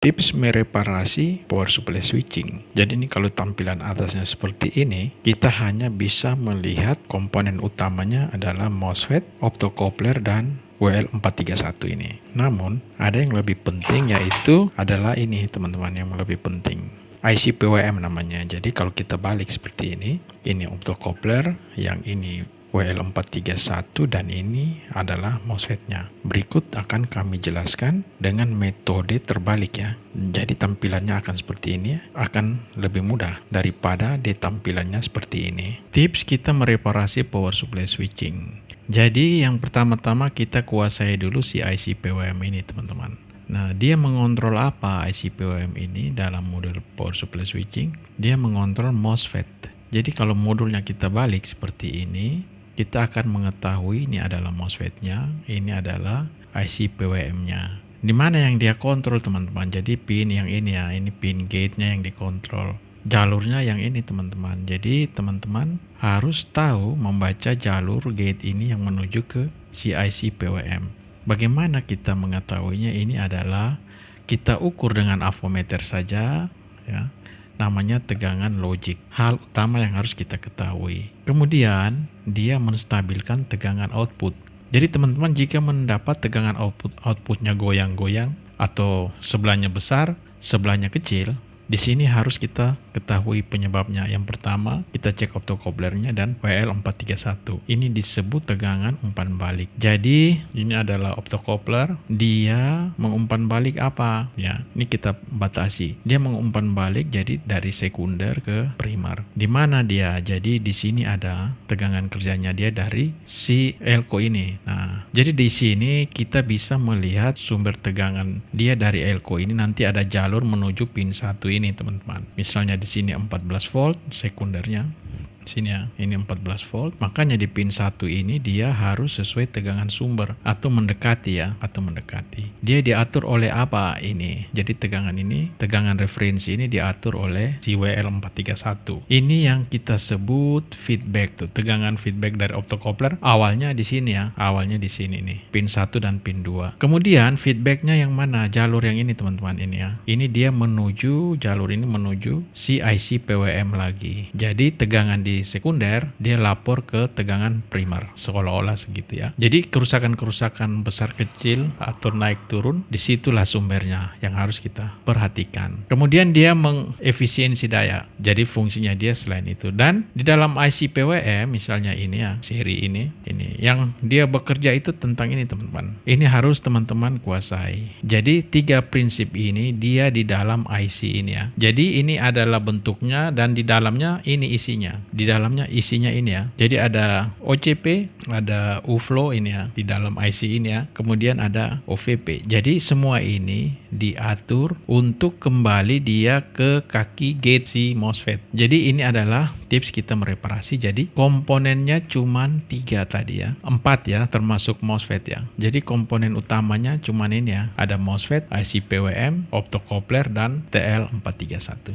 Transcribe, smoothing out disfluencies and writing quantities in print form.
Tips mereparasi power supply switching. Jadi ini kalau tampilan atasnya seperti ini, kita hanya bisa melihat komponen utamanya adalah MOSFET, optocoupler, dan WL431 ini. Namun, ada yang lebih penting yaitu adalah ini teman-teman yang lebih penting. IC PWM namanya. Jadi kalau kita balik seperti ini optocoupler, yang ini WL431 dan ini adalah MOSFET-nya. Berikut akan kami jelaskan dengan metode terbalik ya. Jadi tampilannya akan seperti ini, akan lebih mudah daripada di tampilannya seperti ini. Tips kita mereparasi power supply switching. Jadi yang pertama-tama kita kuasai dulu si IC PWM ini teman-teman. Nah, dia mengontrol apa IC PWM ini dalam modul power supply switching? Dia mengontrol MOSFET. Jadi kalau modulnya kita balik seperti ini, kita akan mengetahui ini adalah MOSFET-nya, ini adalah IC PWM-nya. Di mana yang dia kontrol teman-teman? Jadi pin yang ini ya, ini pin gate-nya yang dikontrol. Jalurnya yang ini teman-teman. Jadi teman-teman harus tahu membaca jalur gate ini yang menuju ke si IC PWM. Bagaimana kita mengetahuinya? Ini adalah kita ukur dengan avometer saja ya. Namanya tegangan logik. Hal utama yang harus kita ketahui. Kemudian dia menstabilkan tegangan output. Jadi teman-teman jika mendapat tegangan outputnya goyang-goyang atau sebelahnya besar, sebelahnya kecil, di sini harus kita ketahui penyebabnya. Yang pertama, kita cek optocouplernya dan WL431. Ini disebut tegangan umpan balik. Jadi, ini adalah optocoupler. Dia mengumpan balik apa? Ya, ini kita batasi. Dia mengumpan balik jadi dari sekunder ke primer. Di mana dia? Jadi di sini ada tegangan kerjanya dia dari si elko ini. Nah, jadi di sini kita bisa melihat sumber tegangan dia dari elko ini, nanti ada jalur menuju pin 1 ini teman-teman. Misalnya di sini 14 volt sekundernya. Sini ya, ini 14 volt. Makanya di pin 1 ini dia harus sesuai tegangan sumber atau mendekati ya, atau mendekati. Dia diatur oleh apa ini? Jadi tegangan ini, tegangan referensi ini diatur oleh si WL431. Ini yang kita sebut feedback tuh, tegangan feedback dari optocoupler. Awalnya di sini ya, awalnya di sini nih, pin 1 dan pin 2. Kemudian feedbacknya yang mana? Jalur yang ini teman-teman ini ya. Ini dia menuju, jalur ini menuju si IC PWM lagi. Jadi tegangan di sekunder dia lapor ke tegangan primer seolah-olah segitu ya. Jadi kerusakan-kerusakan besar kecil atau naik turun disitulah sumbernya yang harus kita perhatikan. Kemudian dia mengefisiensi daya. Jadi fungsinya dia selain itu. Dan di dalam IC PWM misalnya ini ya, seri ini yang dia bekerja itu tentang ini teman-teman. Ini harus teman-teman kuasai. Jadi 3 prinsip ini dia di dalam IC ini ya. Jadi ini adalah bentuknya dan di dalamnya ini isinya. Di dalamnya isinya ini ya. Jadi ada OCP, ada UFlow ini ya di dalam IC ini ya. Kemudian ada OVP. Jadi semua ini diatur untuk kembali dia ke kaki gate si MOSFET. Jadi ini adalah tips kita mereparasi. Jadi komponennya cuman 3 tadi ya. 4 ya termasuk MOSFET ya. Jadi komponen utamanya cuman ini ya. Ada MOSFET, IC PWM, optocoupler dan TL431.